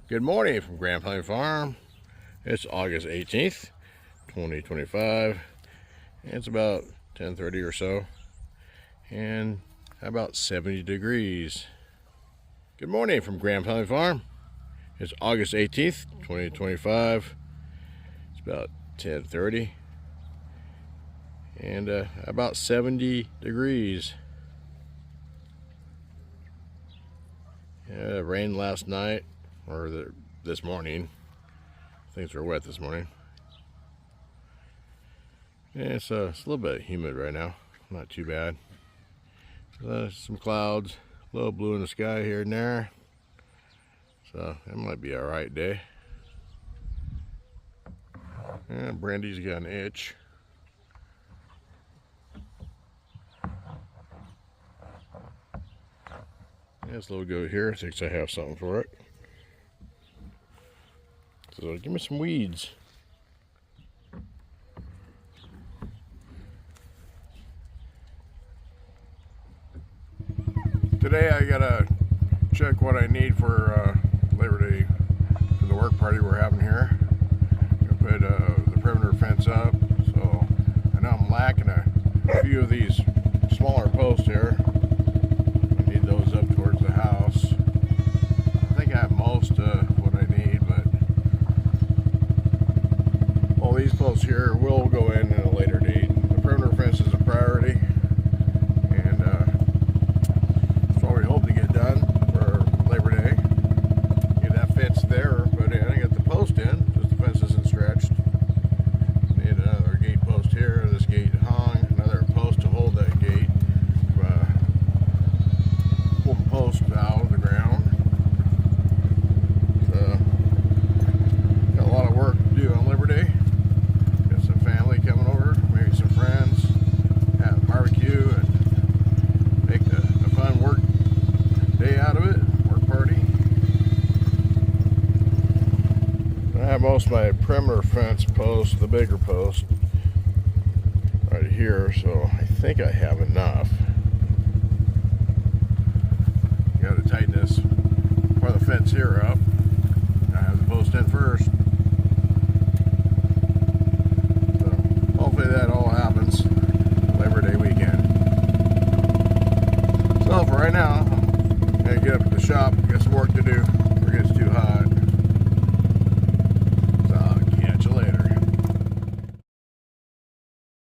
Good morning from Grand Plain Farm. It's August 18th, 2025. It's about 10:30 or so, and about 70 degrees. Good morning from Grand Plain Farm. It's August 18th, 2025. It's about 10:30 and about 70 degrees. It rained last night, or this morning. Things were wet this morning. And it's a little bit humid right now. Not too bad. Some clouds, a little blue in the sky here and there. So it might be a right day. And Brandy's got an itch. This little goat here thinks I have something for it. So give me some weeds. Today I gotta check what I need for Labor Day for the work party we're having here. Gonna put the perimeter fence up. So I know I'm lacking a few of these smaller posts here. I need those up towards the house. I think I have most of what I need, but all these posts here will go in at a later date. The perimeter fence is a priority, and that's what we hope to get done for Labor Day. Get that fence there put in. I got the post in, just the fence isn't stretched. Need another gate post here. This gate hung. Another post to hold that gate. Pull the post out of the ground. So, got a lot of work to do on Labor Day. Got some family coming over, maybe some friends, have a barbecue, and make a fun work day out of it, work party. I have most of my perimeter fence posts, the bigger post, right here, so I think I have enough. Got to tighten this part of the fence here up. I have the post in first. So hopefully that all happens Labor Day weekend. So for right now, I'm gonna get up at the shop, got some work to do before it gets too hot.